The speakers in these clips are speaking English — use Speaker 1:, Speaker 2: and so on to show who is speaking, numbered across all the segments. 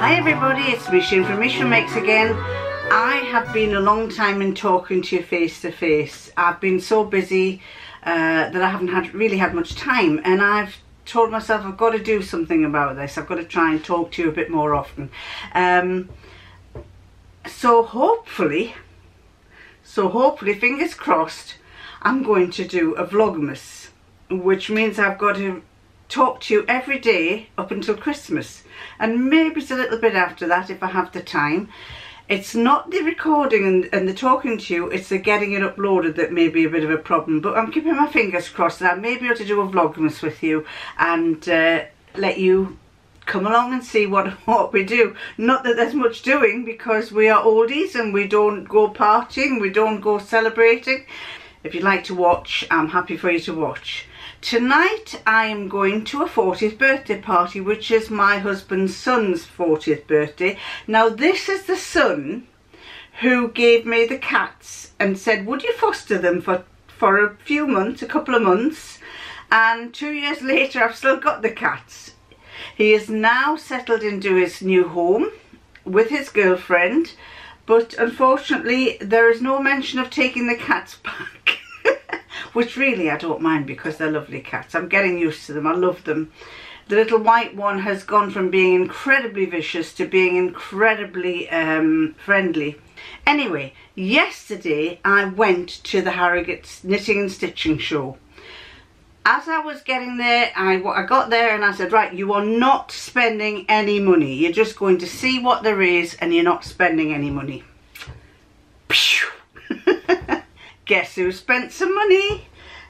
Speaker 1: Hi everybody, it's Micheline from Micheline Makes again. I have been a long time in talking to you face to face. I've been so busy that I haven't really had much time, and I've told myself I've got to do something about this. I've got to try and talk to you a bit more often. So hopefully, fingers crossed, I'm going to do a vlogmas, which means I've got to talk to you every day up until Christmas, and maybe it's a little bit after that if I have the time. It's not the recording and the talking to you, it's the getting it uploaded that may be a bit of a problem, but I'm keeping my fingers crossed that I may be able to do a vlogmas with you and let you come along and see what we do. Not that there's much doing, because we are oldies and we don't go partying, we don't go celebrating. If you'd like to watch, I'm happy for you to watch. Tonight I am going to a 40th birthday party, which is my husband's son's 40th birthday. Now this is the son who gave me the cats and said, would you foster them for a few months, a couple of months, and 2 years later I've still got the cats. He is now settled into his new home with his girlfriend, but unfortunately there is no mention of taking the cats back. Which really I don't mind, because they're lovely cats. I'm getting used to them. I love them. The little white one has gone from being incredibly vicious to being incredibly friendly. Anyway, yesterday I went to the Harrogate Knitting and Stitching show. As I was getting there, I got there and I said, right, you are not spending any money. You're just going to see what there is and you're not spending any money. Guess who spent some money?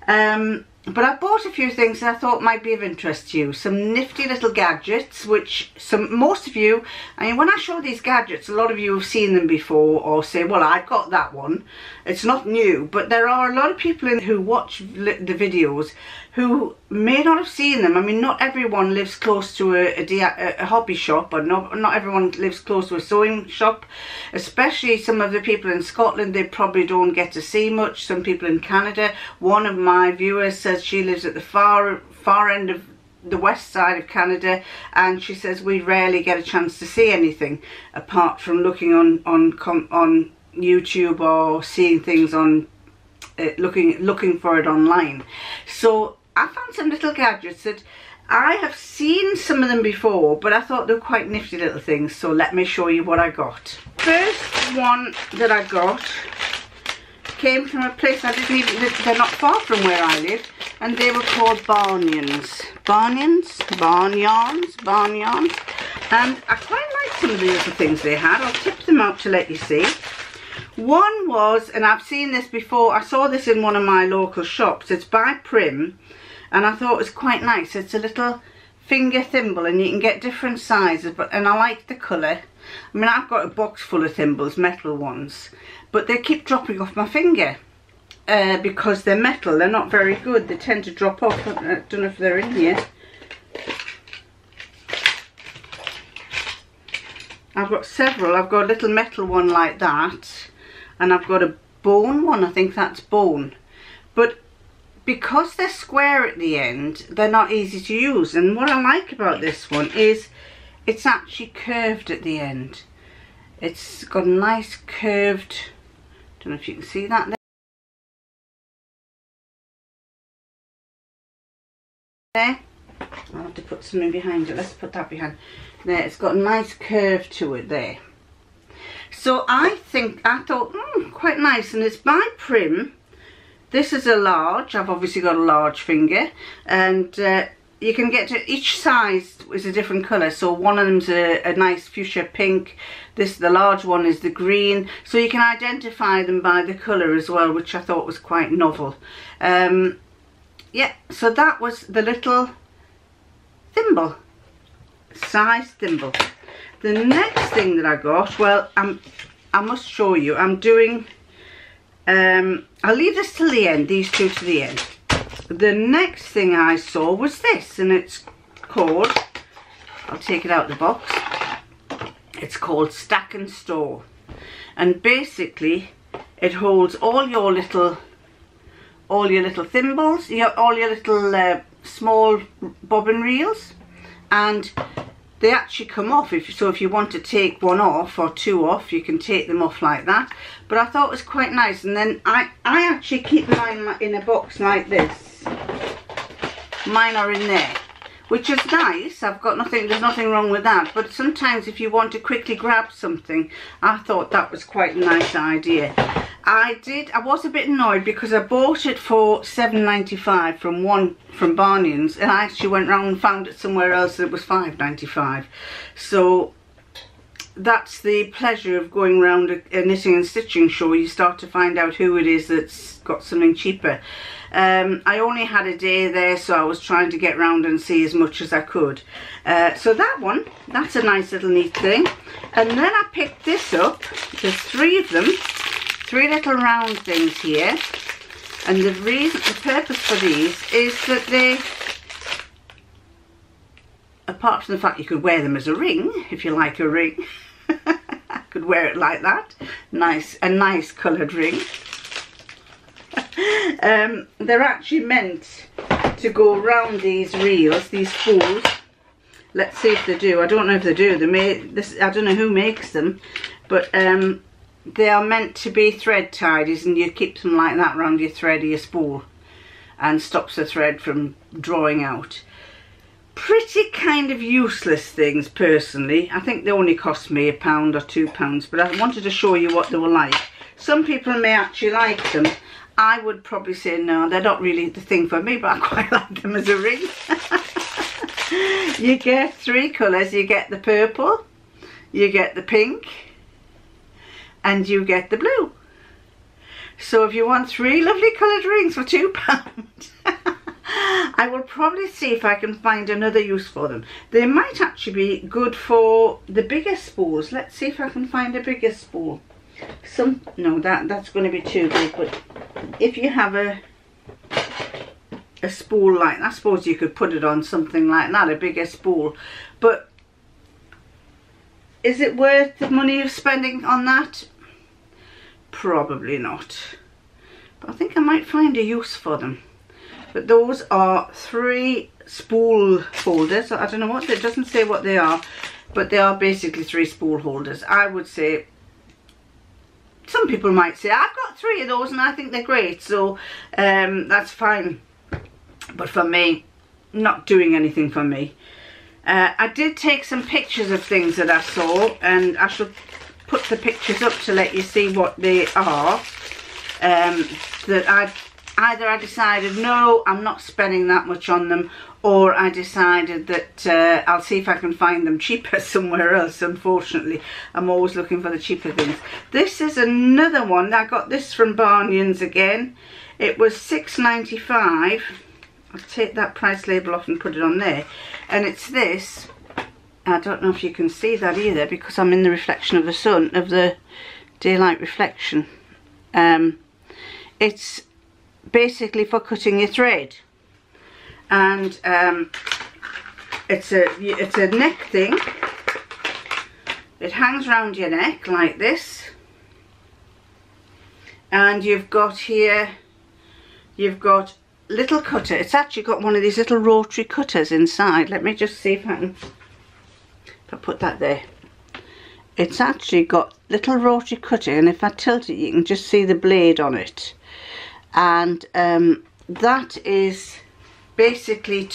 Speaker 1: But I bought a few things that I thought might be of interest to you. Some nifty little gadgets, which most of you, I mean, when I show these gadgets, a lot of you have seen them before or say, well, I've got that one. It's not new, but there are a lot of people who watch the videos who may not have seen them. I mean, not everyone lives close to a hobby shop, or not everyone lives close to a sewing shop. Especially some of the people in Scotland, they probably don't get to see much. Some people in Canada. One of my viewers says she lives at the far end of the west side of Canada, and she says we rarely get a chance to see anything apart from looking on YouTube or seeing things on looking for it online. So I found some little gadgets that I have seen some of them before, but I thought they were quite nifty little things, so let me show you what I got. First one that I got came from a place I didn't even, they're not far from where I live, and they were called barnyarns. Barnyarns, and I quite like some of the little things they had. I'll tip them out to let you see. One was, and I've seen this before, I saw this in one of my local shops, it's by Prim, and I thought it was quite nice. It's a little finger thimble and you can get different sizes, and I like the colour. I mean, I've got a box full of thimbles, metal ones, but they keep dropping off my finger because they're metal. They're not very good. They tend to drop off. I don't know if they're in here. I've got several. I've got a little metal one like that, and I've got a bone one. I think that's bone. But because they're square at the end, they're not easy to use. And what I like about this one is it's actually curved at the end. It's got a nice curved, don't know if you can see that there. I'll have to put something behind it. Let's put that behind. There, it's got a nice curve to it there. So I thought, quite nice, and it's by Prim. This is a large. I've obviously got a large finger, and you can get to each size is a different colour. So one of them's a nice fuchsia pink. The large one is the green. So you can identify them by the colour as well, which I thought was quite novel. Yeah, so that was the little thimble, size thimble. The next thing that I got, well, I must show you. I'm doing, I'll leave this till the end, these two to the end. The next thing I saw was this, and it's called, I'll take it out of the box, it's called Stack and Store, and basically it holds all your little thimbles, all your little small bobbin reels, and they actually come off. If you want to take one off or two off, you can take them off like that. But I thought it was quite nice. And then I actually keep mine in a box like this. Mine are in there, which is nice. There's nothing wrong with that. But sometimes if you want to quickly grab something, I thought that was quite a nice idea. I was a bit annoyed because I bought it for £7.95 from Barney's, and I actually went round and found it somewhere else that it was £5.95. So that's the pleasure of going round a knitting and stitching show. You start to find out who it is that's got something cheaper. I only had a day there, so I was trying to get round and see as much as I could. So that's a nice little neat thing. And then I picked this up. There's three of them. 3 little round things here, and the purpose for these is that they, apart from the fact you could wear them as a ring, if you like a ring, I could wear it like that, a nice coloured ring. They're actually meant to go around these reels, these spools. Let's see if they do. I don't know if they do. I don't know who makes them, but they are meant to be thread tied, and you keep them like that around your thread or your spool and stops the thread from drawing out. Pretty kind of useless things personally. I think they only cost me £1 or £2, but I wanted to show you what they were like. Some people may actually like them. I would probably say no, they're not really the thing for me, but I quite like them as a ring. You get 3 colours. You get the purple, you get the pink, and you get the blue. So if you want 3 lovely coloured rings for £2, I will probably see if I can find another use for them. They might actually be good for the bigger spools. Let's see if I can find a bigger spool. No, that's going to be too big, but if you have a spool like that, I suppose you could put it on something like that, a bigger spool. But is it worth the money of spending on that? Probably not. But I think I might find a use for them. But those are 3 spool holders. I don't know what, it doesn't say what they are, but they are basically 3 spool holders. I would say, some people might say, I've got 3 of those and I think they're great, so that's fine. But for me, not doing anything for me. I did take some pictures of things that I saw, and I shall put the pictures up to let you see what they are. That either I decided no, I'm not spending that much on them, or I decided that I'll see if I can find them cheaper somewhere else. Unfortunately, I'm always looking for the cheaper things. This is another one. I got this from Barney's again. It was £6.95. I'll take that price label off and put it on there. And it's this. I don't know if you can see that either because I'm in the reflection of the sun, of the daylight reflection. It's basically for cutting your thread, and it's a neck thing. It hangs around your neck like this, and you've got here, you've got little cutter. It's actually got one of these little rotary cutters inside. Let me just see if I put that there. It's actually got little rotary cutter, and if I tilt it you can just see the blade on it. And that is basically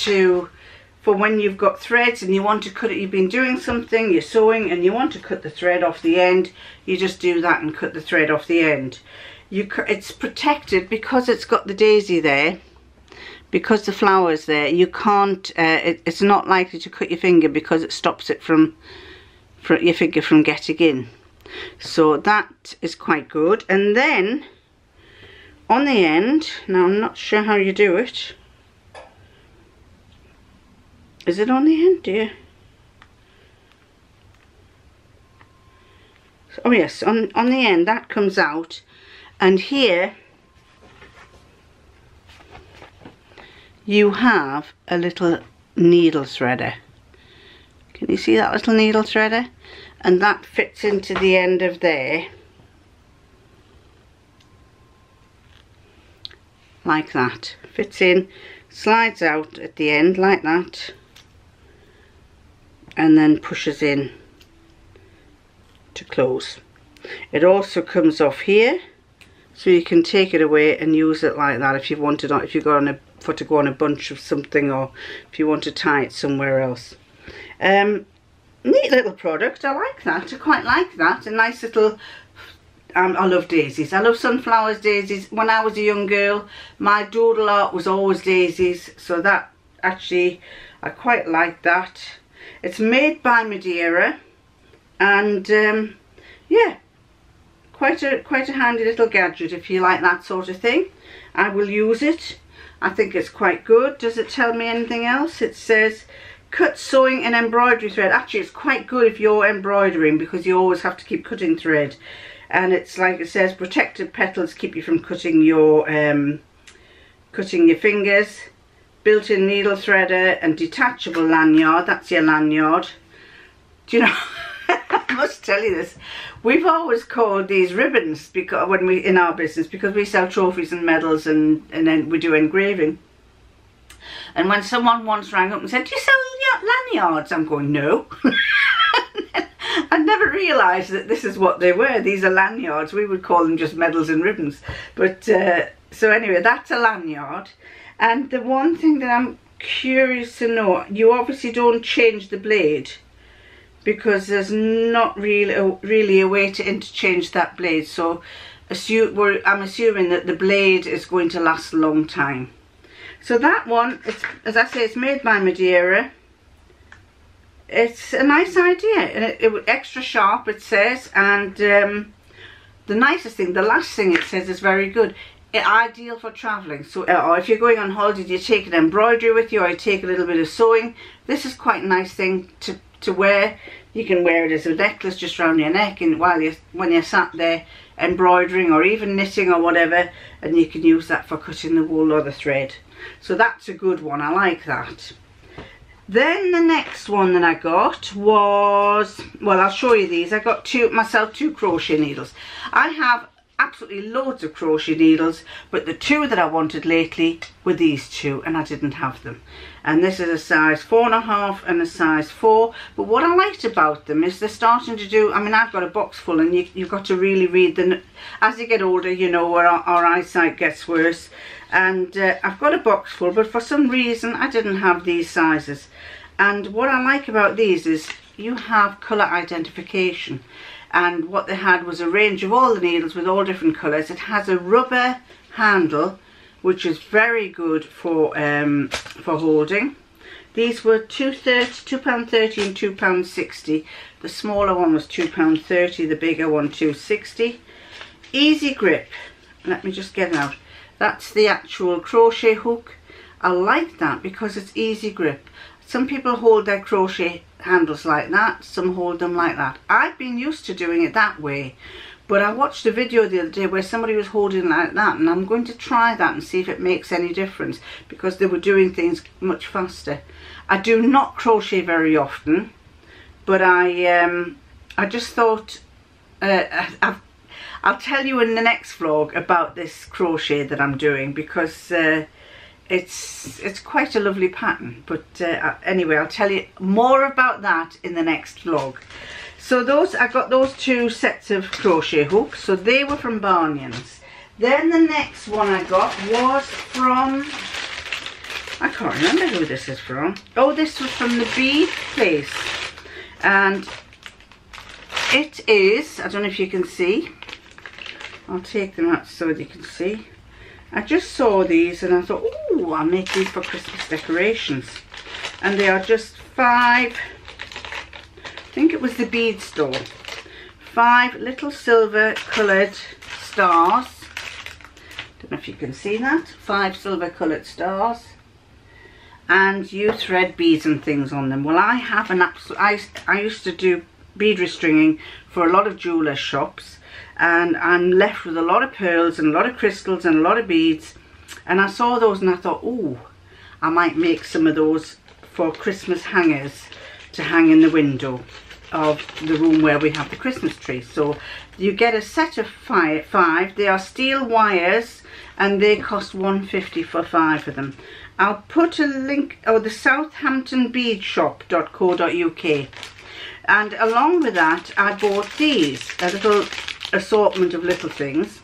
Speaker 1: for when you've got threads and you want to cut it, you've been doing something, you're sewing and you want to cut the thread off the end, you just do that and cut the thread off the end. It's protected because it's got the daisy there, because the flower's there. You can't, it's not likely to cut your finger because it stops it from your finger from getting in. So that is quite good. And then on the end, now I'm not sure how you do it. Is it on the end, dear? Oh yes, on the end that comes out, and here you have a little needle threader. Can you see that little needle threader? And that fits into the end of there, like that. Fits in, slides out at the end like that. and then pushes in to close. It also comes off here, so you can take it away and use it like that if you wanted, if you've got to go on a bunch of something, or if you want to tie it somewhere else. Neat little product. I like that. I quite like that. A nice little, I love daisies. I love sunflowers, daisies. When I was a young girl, my doodle art was always daisies, so that actually, I quite like that. It's made by Madeira, and yeah, quite a handy little gadget if you like that sort of thing. I will use it. I think it's quite good. Does it tell me anything else? It says cut sewing and embroidery thread. Actually, it's quite good if you're embroidering, because you always have to keep cutting thread. And it's like it says, protected petals keep you from cutting your fingers. Built-in needle threader and detachable lanyard. That's your lanyard. Do you know? I must tell you this. We've always called these ribbons, because when we in our business, because we sell trophies and medals, and then we do engraving. And when someone once rang up and said, "Do you sell lanyards?" I'm going, "No." I never realised that this is what they were. These are lanyards. We would call them just medals and ribbons. But so anyway, that's a lanyard. And the one thing that I'm curious to know, you obviously don't change the blade, because there's not really a way to interchange that blade. So I'm assuming that the blade is going to last a long time. So that one, as I say, it's made by Madeira. It's a nice idea, and it extra sharp, it says. And the nicest thing, the last thing it says is very good. Ideal for travelling. So or if you're going on holiday, you take an embroidery with you, or you take a little bit of sewing. This is quite a nice thing to wear. You can wear it as a necklace just around your neck, and when you're sat there embroidering or even knitting or whatever, and you can use that for cutting the wool or the thread. So that's a good one. I like that. Then the next one that I got was, well, I'll show you these. I got myself two crochet needles. I have absolutely loads of crochet needles, but the two that I wanted lately were these two, and I didn't have them. And this is a size 4.5 and a size 4. But what I liked about them is they're starting to do, I mean, I've got a box full, and you've got to really read them. As you get older, you know, our eyesight gets worse. And I've got a box full, but for some reason I didn't have these sizes. And what I like about these is you have colour identification. And what they had was a range of all the needles with all different colours. It has a rubber handle, which is very good for holding. These were £2.30 and £2.60. The smaller one was £2.30, the bigger one £2.60. Easy grip. Let me just get it out. That's the actual crochet hook. I like that because it's easy grip. Some people hold their crochet handles like that, some hold them like that. I've been used to doing it that way, but I watched a video the other day where somebody was holding like that, and I'm going to try that and see if it makes any difference, because they were doing things much faster. I do not crochet very often, but I just thought I'll tell you in the next vlog about this crochet that I'm doing, because it's quite a lovely pattern. But anyway, I'll tell you more about that in the next vlog. So I got those two sets of crochet hooks. So they were from Barnians. Then the next one I got was from, I can't remember who this is from. Oh, this was from the Bead Place. And it is, I don't know if you can see. I'll take them out so that you can see. I just saw these and I thought, oh, I'll make these for Christmas decorations. And they are just 5, I think it was the bead store, 5 little silver coloured stars. Don't know if you can see that. 5 silver coloured stars. And you thread beads and things on them. Well, I have an absolute, I used to do bead restringing for a lot of jewellers shops. And I'm left with a lot of pearls and a lot of crystals and a lot of beads, and I saw those and I thought, oh, I might make some of those for Christmas hangers to hang in the window. of the room where we have the Christmas tree. So you get a set of five. They are steel wires and they cost £1.50 for 5 of them. I'll put a link, or the southamptonbeadshop.co.uk, and along with that I bought these, a little assortment of little things.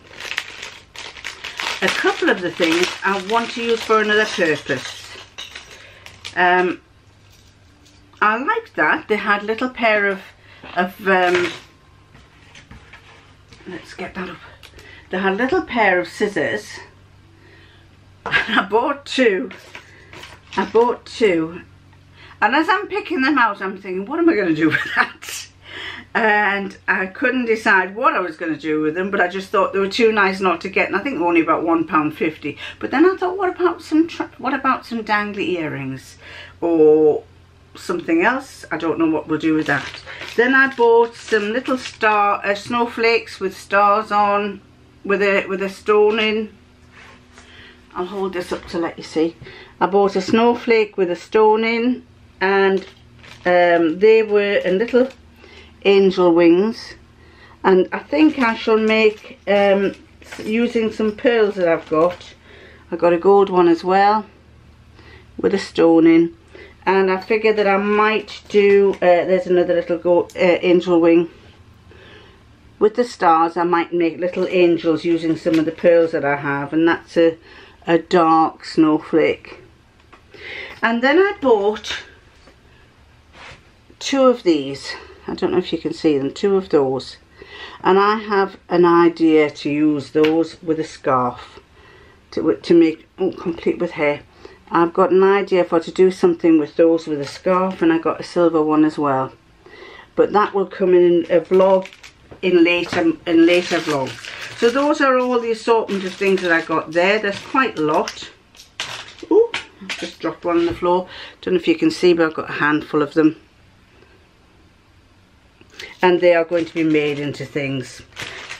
Speaker 1: A couple of the things I want to use for another purpose. I liked that. They had a little pair of let's get that up. They had a little pair of scissors. And I bought two. And as I'm picking them out, I'm thinking, what am I going to do with that? And I couldn't decide what I was going to do with them, but I just thought they were too nice not to get, and I think they were only about £1.50. But then I thought, what about some dangly earrings or something else? I don't know what we'll do with that. Then I bought some little snowflakes with stars on, with a stone in. I'll hold this up to let you see. I bought a snowflake with a stone in, and they were in little angel wings, and I think I shall make using some pearls that I've got. I've got a gold one as well with a stone in, and I figure that I might do there's another little gold angel wing with the stars. I might make little angels using some of the pearls that I have, and that's a dark snowflake. And then I bought 2 of these. I don't know if you can see them, 2 of those. And I have an idea to use those with a scarf to make, complete with hair. I've got an idea to do something with those with a scarf, and I got a silver one as well. But that will come in a vlog in later vlogs. So those are all the assortment of things that I got there. There's quite a lot. Ooh, just dropped one on the floor. Don't know if you can see, but I've got a handful of them. And they are going to be made into things.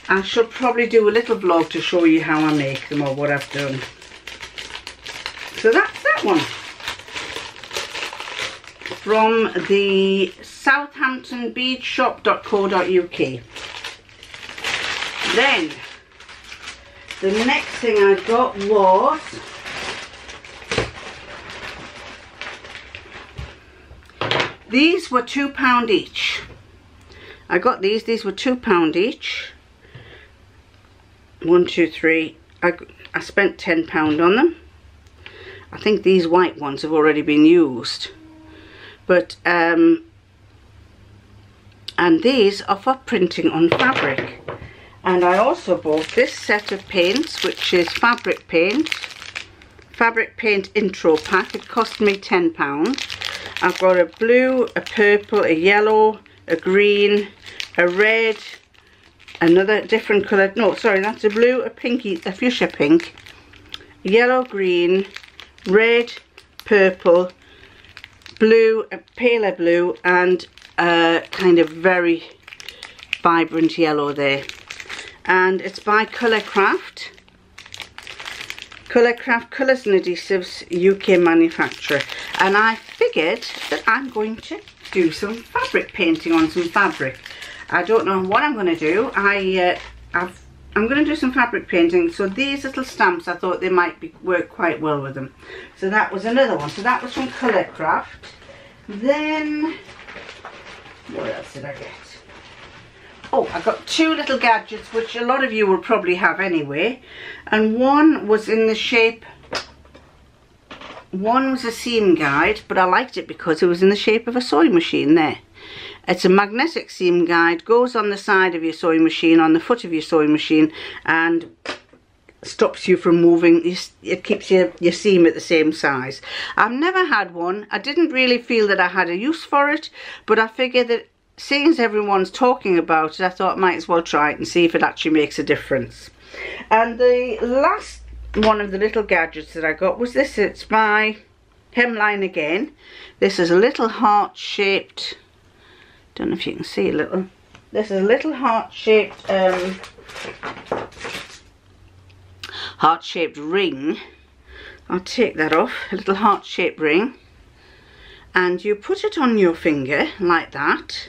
Speaker 1: I shall probably do a little vlog to show you how I make them or what I've done. So that's that one. From the southamptonbeadshop.co.uk. Then the next thing I got was these were £2 each. I got these were £2 each. 1, 2, 3. I spent £10 on them. I think these white ones have already been used. But and these are for printing on fabric. And I also bought this set of paints, which is fabric paint intro pack. It cost me £10. I've got a blue, a purple, a yellow, a green, a red, another different colour. No, sorry, that's a blue, a pinky, a fuchsia pink, yellow, green, red, purple, blue, a paler blue, and a kind of very vibrant yellow there. And it's by Colourcraft. Colourcraft Colours and Adhesives, UK manufacturer. And I figured that I'm going to do some fabric painting on some fabric. I don't know what I'm going to do. I'm going to do some fabric painting. So these little stamps, I thought they might work quite well with them. So that was another one. So that was from Colourcraft. Then what else did I get? Oh, I got 2 little gadgets, which a lot of you will probably have anyway. And one was in the shape, one was a seam guide, but I liked it because it was in the shape of a sewing machine there. It's a magnetic seam guide, goes on the side of your sewing machine, on the foot of your sewing machine, and stops you from moving. It keeps your seam at the same size. I've never had one. I didn't really feel that I had a use for it, but I figured that seeing as everyone's talking about it, I thought I might as well try it and see if it actually makes a difference. And the last one of the little gadgets that I got was this. It's by Hemline again. This is a little heart-shaped, don't know if you can see a little. This is a little heart-shaped ring. I'll take that off. A little heart-shaped ring. And you put it on your finger like that.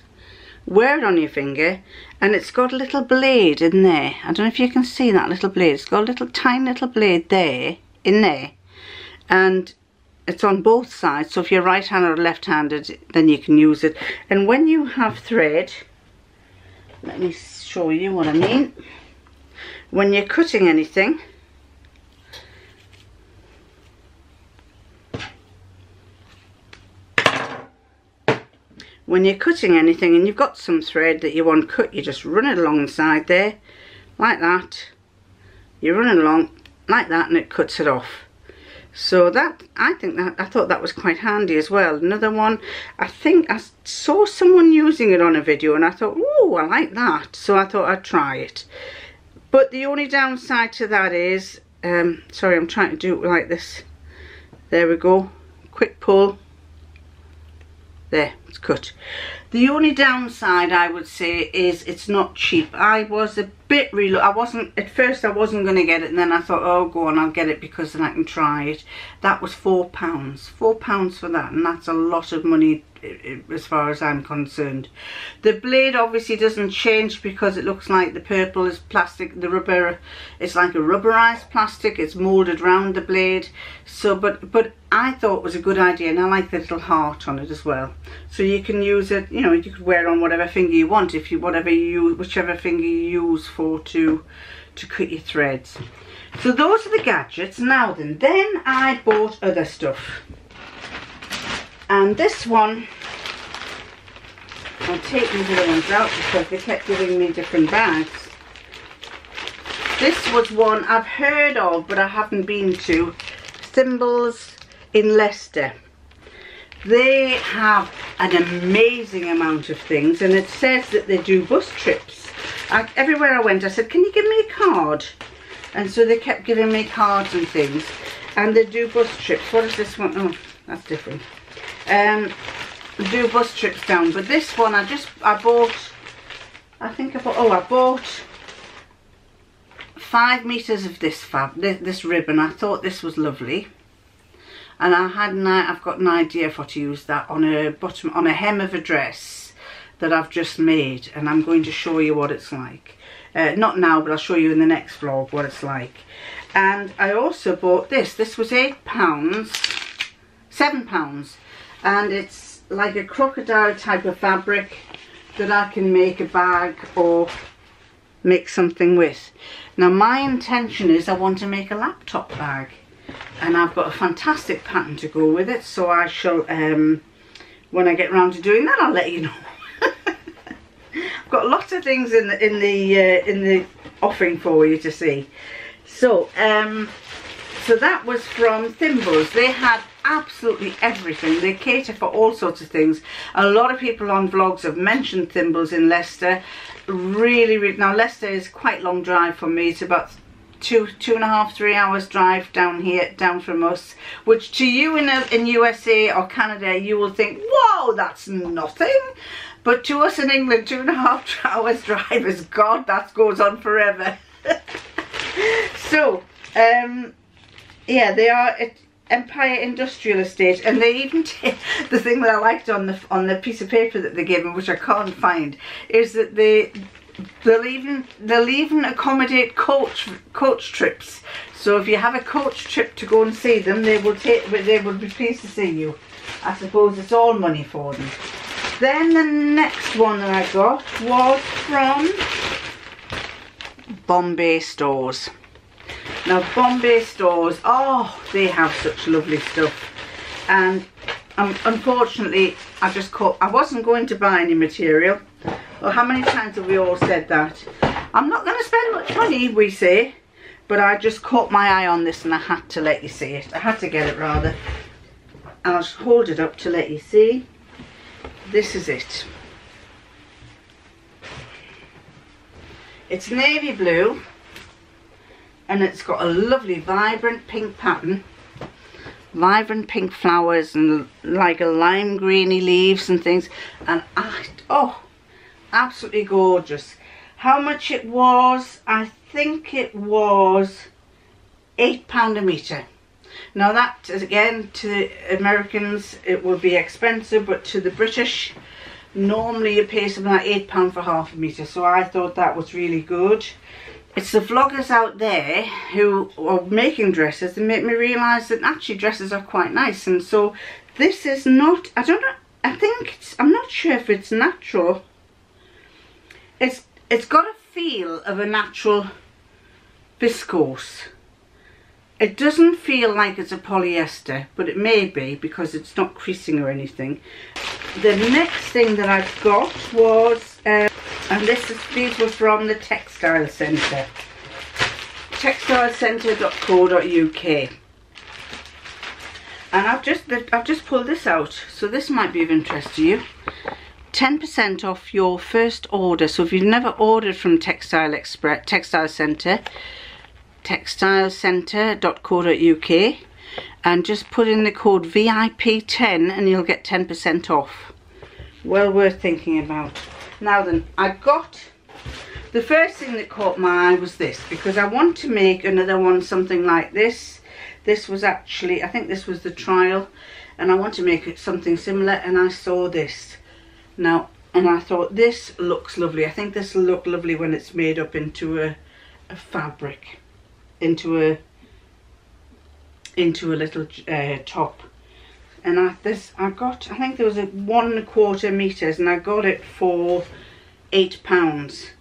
Speaker 1: wear it on your finger, and it's got a little blade in there. I don't know if you can see that little blade. It's got a little tiny little blade there, in there, and it's on both sides, so if you're right-handed or left-handed, then you can use it. And when you have thread, let me show you what I mean. When you're cutting anything, and you've got some thread that you want cut, you just run it along the side there, like that. You run it along like that and it cuts it off. So that, I thought that was quite handy as well. Another one, I think I saw someone using it on a video and I thought, oh, I like that. So I thought I'd try it. But the only downside to that is, sorry, I'm trying to do it like this. There we go. Quick pull. There, it's cut. The only downside I would say is it's not cheap. I was a bit at first I wasn't going to get it, and then I thought, oh, go on, I'll get it because then I can try it. That was £4. £4 for that, and that's a lot of money as far as I'm concerned. The blade obviously doesn't change because it looks like the purple is plastic. The rubber, it's like a rubberized plastic. It's molded round the blade. So, but I thought it was a good idea, and I like the little heart on it as well. So you can use it, you know, you could wear it on whatever finger you want, whichever finger you use for to cut your threads. So those are the gadgets. Now then I bought other stuff. And this one, I'll take these other ones out because they kept giving me different bags. This was one I've heard of, but I haven't been to. Thimbles in Leicester. They have an amazing amount of things, and it says that they do bus trips. Everywhere I went, I said, can you give me a card? And so they kept giving me cards and things. And they do bus trips. What is this one? Oh, that's different. Do bus trips down, but this one I bought 5 meters of this ribbon. I thought this was lovely, and I've got an idea for to use that on a hem of a dress that I've just made, and I'm going to show you what it's like. Not now, but I'll show you in the next vlog what it's like. And I also bought this. This was £7, and it's like a crocodile type of fabric that I can make a bag or make something with. Now my intention is I want to make a laptop bag, and I've got a fantastic pattern to go with it, so I shall when I get round to doing that, I'll let you know. I've got lots of things in the offering for you to see. So so that was from Thimbles. They had absolutely everything. They cater for all sorts of things. A lot of people on vlogs have mentioned Thimbles in Leicester. Really, now Leicester is quite a long drive for me. It's about 2.5, 3 hours drive down from us, which to you in USA or Canada you will think, whoa, that's nothing. But to us in England, 2.5 hours drive is, God, that goes on forever. So yeah, they are at Empire Industrial Estate, and they even the thing that I liked on the piece of paper that they gave me, which I can't find, is that they'll even accommodate coach trips. So if you have a coach trip to go and see them, they will be pleased to see you. I suppose it's all money for them. Then the next one that I got was from Bombay Stores. Now Bombay Stores, oh, they have such lovely stuff. And unfortunately, I wasn't going to buy any material. Well, how many times have we all said that? I'm not going to spend much money, we say. But I just caught my eye on this and I had to let you see it. I had to get it rather. And I'll hold it up to let you see. This is it. It's navy blue, and it's got a lovely vibrant pink pattern, vibrant pink flowers and like a lime greeny leaves and things, and oh, absolutely gorgeous. How much it was? I think it was £8 a metre. Now that, again, to Americans it would be expensive, but to the British Normally you pay something like £8 for half a metre, so I thought that was really good. It's the vloggers out there who are making dresses that make me realise that actually dresses are quite nice. And so this is not, I don't know, I think it's, I'm not sure if it's natural. It's got a feel of a natural viscose. It doesn't feel like it's a polyester, but it may be because it's not creasing or anything. The next thing that I got was, and these were from the Textile Centre, textilecentre.co.uk. And I've just pulled this out, so this might be of interest to you. 10% off your first order. So if you've never ordered from Textile Centre, textilecentre.co.uk, and just put in the code VIP10 and you'll get 10% off. Well worth thinking about. Now then, I got, the first thing that caught my eye was this, because I want to make another one something like this. This was actually, I think this was the trial, and I want to make it something similar, and I saw this. Now, and I thought this looks lovely. I think this will look lovely when it's made up into a fabric, into a little top. And I think there was a 1¼ meters, and I got it for £8.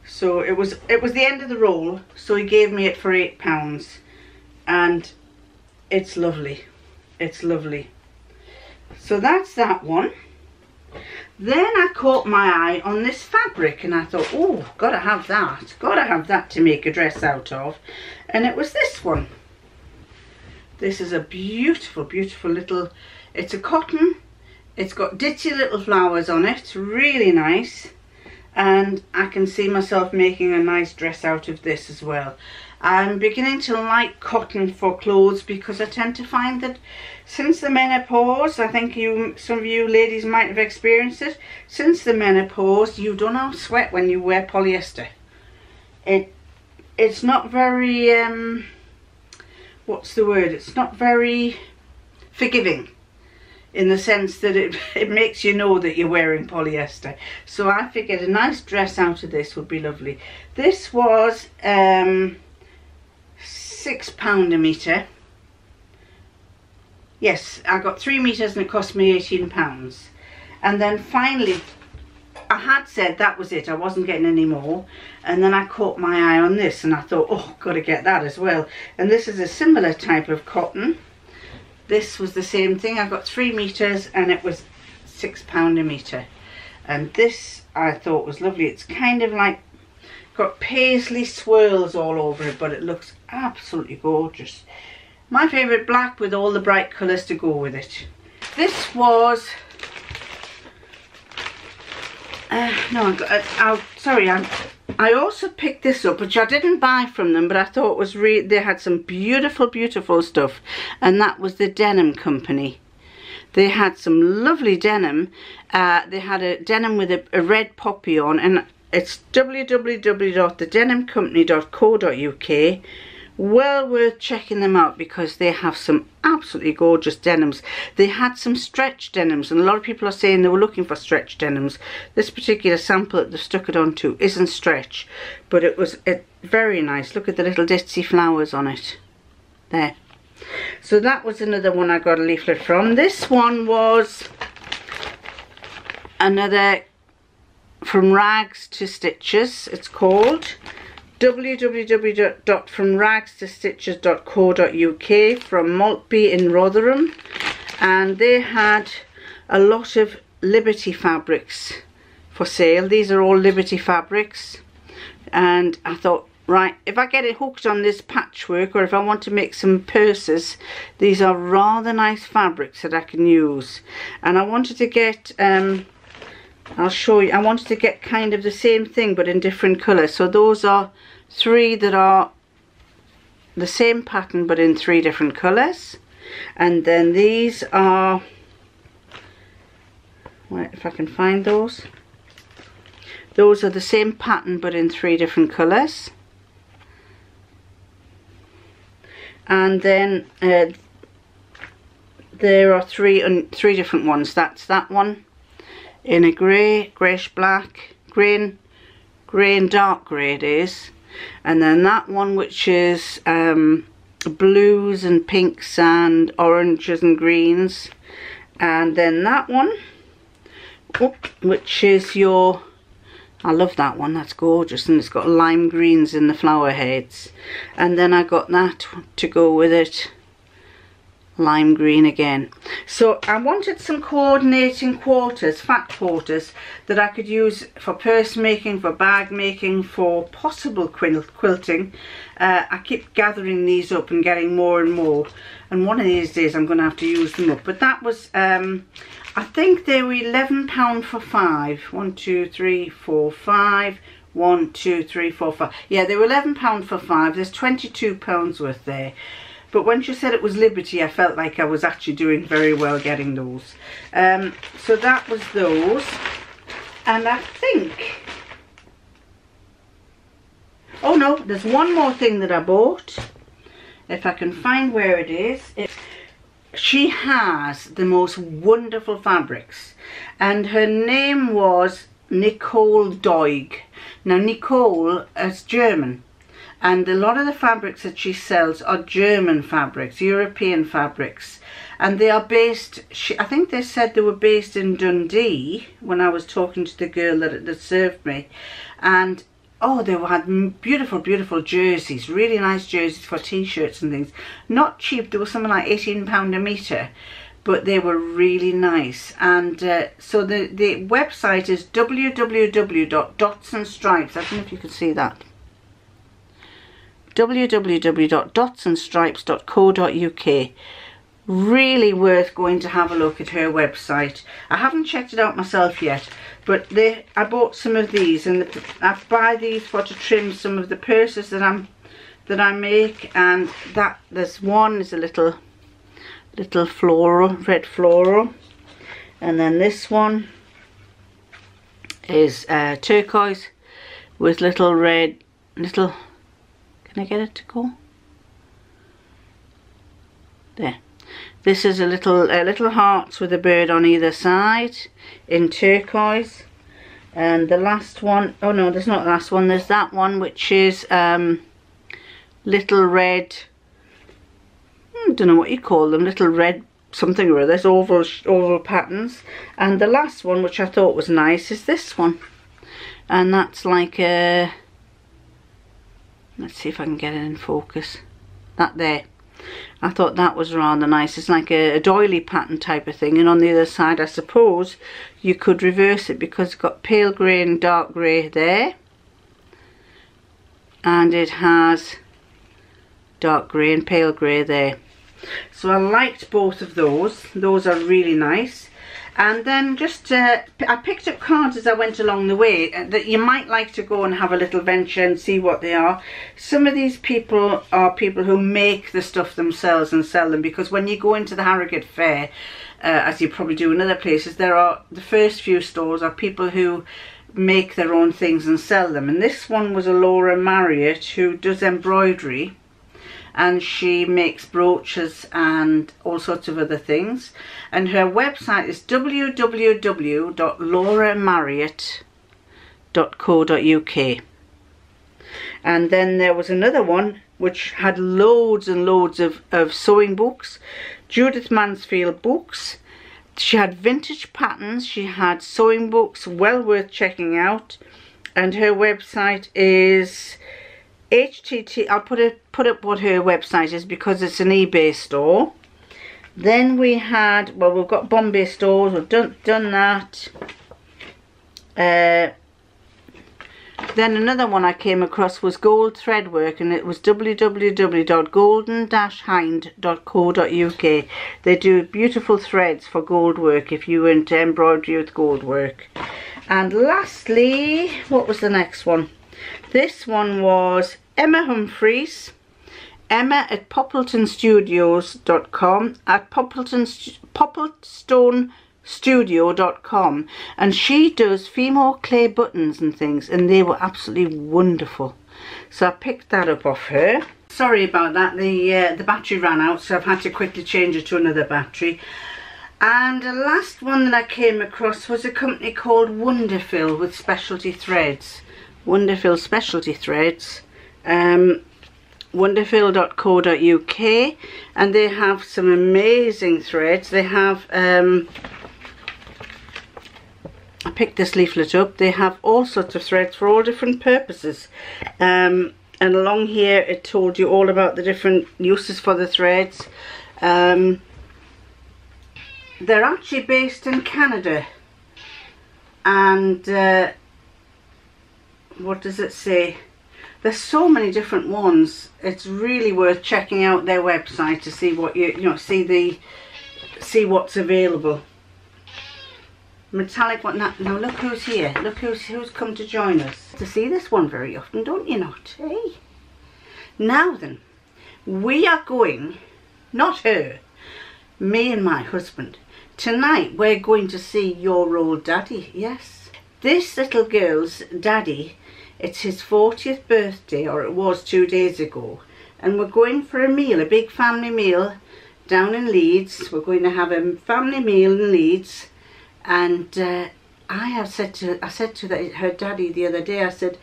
Speaker 1: So it was the end of the roll, so he gave me it for £8, and it's lovely. It's lovely. So that's that one. Then I caught my eye on this fabric, and I thought, oh, gotta have that to make a dress out of. And it was this one. This is a beautiful, beautiful little, it's a cotton, it's got ditzy little flowers on it, it's really nice, and I can see myself making a nice dress out of this as well. I'm beginning to like cotton for clothes because I tend to find that since the menopause, I think some of you ladies might have experienced it, since the menopause you don't have sweat when you wear polyester. It's not very, what's the word, it's not very forgiving, in the sense that it makes you know that you're wearing polyester. So I figured a nice dress out of this would be lovely. This was £6 a metre. Yes, I got 3 metres and it cost me £18. And then finally, I had said that was it, I wasn't getting any more, and then I caught my eye on this and I thought, oh, gotta get that as well. And this is a similar type of cotton. This was the same thing, I got 3 metres and it was £6 a metre. And this I thought was lovely. It's kind of like got paisley swirls all over it, but it looks absolutely gorgeous. My favourite, black with all the bright colours to go with it. This was I also picked this up, which I didn't buy from them, but I thought was they had some beautiful, beautiful stuff, and that was the Denim Company. They had some lovely denim. They had a denim with a red poppy on, and it's www.thedenimcompany.co.uk. Well worth checking them out because they have some absolutely gorgeous denims. They had some stretch denims, and a lot of people are saying they were looking for stretch denims. This particular sample that they've stuck it onto isn't stretch, but it was very nice. Look at the little ditzy flowers on it there. So that was another one I got a leaflet from. This one was another From Rags to Stitches, it's called. www.fromragstostitches.co.uk, from Maltby in Rotherham, and they had a lot of Liberty fabrics for sale. These are all Liberty fabrics, and I thought, right, if I get it hooked on this patchwork, or if I want to make some purses, these are rather nice fabrics that I can use. And I wanted to get I'll show you, I wanted to get kind of the same thing but in different colours. So those are 3 that are the same pattern but in 3 different colours. And then these are, wait, if I can find those. Those are the same pattern but in 3 different colours. And then there are 3 different ones. That's that one. in a grey, greyish black, grey and dark grey it is. And then that one which is blues and pinks and oranges and greens. And then that one, which is your, I love that one, that's gorgeous, and it's got lime greens in the flower heads. And then I got that to go with it, lime green again. So I wanted some coordinating quarters, fat quarters, that I could use for purse making, for bag making, for possible quilting. I keep gathering these up and getting more and more, and one of these days I'm going to have to use them up. But that was I think they were £11 for 5. 1, 2, 3, 4, 5. 1, 2, 3, 4, 5. Yeah, they were £11 for 5. There's £22 worth there. But when she said it was Liberty, I felt like I was actually doing very well getting those. So that was those. And I think, oh no, there's one more thing that I bought. If I can find where it is. She has the most wonderful fabrics, and her name was Nicole Doig. Now Nicole is German, and a lot of the fabrics that she sells are German fabrics, European fabrics, and they are based, I think they said they were based in Dundee when I was talking to the girl that served me. And oh, they had beautiful, beautiful jerseys, really nice jerseys for t-shirts and things. Not cheap, they were something like £18 a metre, but they were really nice. And so the website is www.dotsandstripes. I don't know if you can see that. www.dotsandstripes.co.uk. Really worth going to have a look at her website. I haven't checked it out myself yet, but I bought some of these, and I buy these for to trim some of the purses that I make. And that there's one is a little floral, red floral, and then this one is turquoise with little red, can I get it to go? There. This is a little hearts with a bird on either side in turquoise. And the last one, oh no, there's not the last one, there's that one which is little red, I don't know what you call them, little red something or other, oval patterns. And the last one, which I thought was nice, is this one. And that's like a, let's see if I can get it in focus, that there. I thought that was rather nice. It's like a doily pattern type of thing, and on the other side I suppose you could reverse it, because it's got pale grey and dark grey there, and it has dark grey and pale grey there. So I liked both of those. Those are really nice. And then just I picked up cards as I went along the way that you might like to go and have a little venture and see what they are. Some of these people are people who make the stuff themselves and sell them, because when you go into the Harrogate Fair, as you probably do in other places, there are the first few stores are people who make their own things and sell them. And this one was a Laura Marriott who does embroidery, and she makes brooches and all sorts of other things. And her website is www.lauramarriott.co.uk. And then there was another one which had loads and loads of sewing books, Judith Mansfield books. She had vintage patterns, she had sewing books, well worth checking out. And her website is I'll put up what her website is, because it's an eBay store. Then we had, well, we've got Bombay stores, we've done that. Then another one I came across was gold thread work, and it was www.golden-hind.co.uk. They do beautiful threads for gold work if you were into embroidery with gold work. And lastly, what was the next one? This one was Emma Humphreys, Emma at poppletonstudios.com, at popplestonestudio.com, and she does female clay buttons and things, and they were absolutely wonderful. So I picked that up off her. Sorry about that, the battery ran out, so I've had to quickly change it to another battery. And the last one that I came across was a company called Wonderfil with specialty threads. Wonderfil specialty threads. Wonderfil.co.uk, and they have some amazing threads. They have I picked this leaflet up. They have all sorts of threads for all different purposes, and along here it told you all about the different uses for the threads. They're actually based in Canada, and what does it say? There's so many different ones. It's really worth checking out their website to see what see what's available. Metallic one. Now look who's here. Look who's come to join us. To see this one very often, don't you not? Hey. Now then, we are going, not her, me and my husband. Tonight we're going to see your old daddy. Yes. This little girl's daddy. It's his 40th birthday, or it was 2 days ago, and we're going for a meal, a big family meal down in Leeds. We're going to have a family meal in Leeds, and I said to her daddy the other day, I said,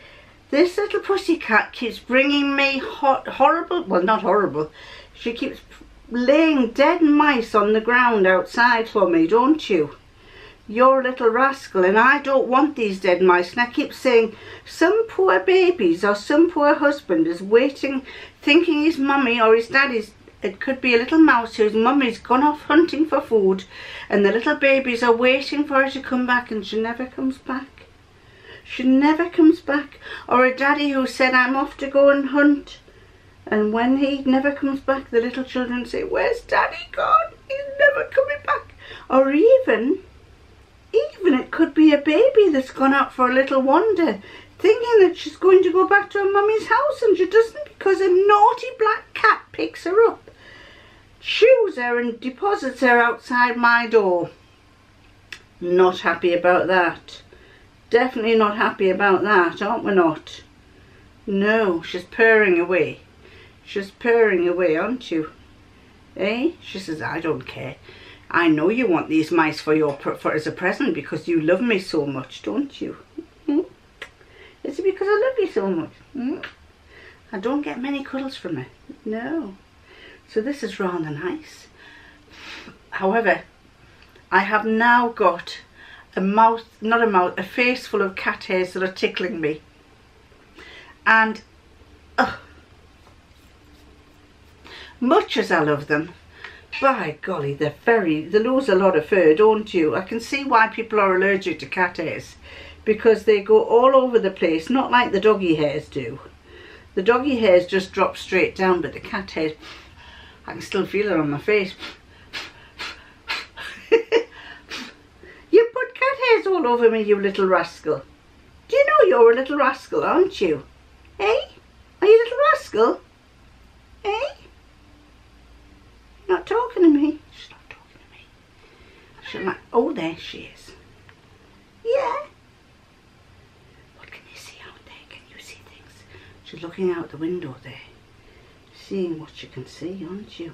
Speaker 1: this little pussycat keeps bringing me horrible, well not horrible, she keeps laying dead mice on the ground outside for me, don't you? You're a little rascal, and I don't want these dead mice. And I keep saying, some poor babies or some poor husband is waiting, thinking his mummy or his daddy's, it could be a little mouse whose mummy's gone off hunting for food, and the little babies are waiting for her to come back, and she never comes back. She never comes back. Or a daddy who said, I'm off to go and hunt, and when he never comes back, the little children say, where's daddy gone? He's never coming back. Or even it could be a baby that's gone out for a little wander, thinking that she's going to go back to her mummy's house, and she doesn't, because a naughty black cat picks her up, chews her and deposits her outside my door. Not happy about that. Definitely not happy about that, aren't we not? No, she's purring away. She's purring away, aren't you? Eh? She says, I don't care. I know you want these mice for as a present because you love me so much, don't you? Is it because I love you so much? I don't get many cuddles from her. No. So this is rather nice. However, I have now got a face full of cat hairs that are tickling me. And much as I love them, by golly, they lose a lot of fur, don't you? I can see why people are allergic to cat hairs, because they go all over the place, not like the doggy hairs do. The doggy hairs just drop straight down, but the cat hairs, I can still feel it on my face. You put cat hairs all over me, you little rascal. Do you know you're a little rascal, aren't you? Eh? Are you a little rascal? Eh? Not talking to me. She's not talking to me. She's like, oh, there she is. Yeah. What can you see out there? Can you see things? She's looking out the window there, seeing what she can see, aren't you?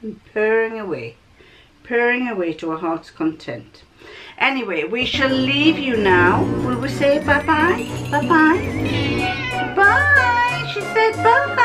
Speaker 1: And purring away to her heart's content. Anyway, we shall leave you now. Will we say bye-bye? Bye-bye? Bye. She said bye.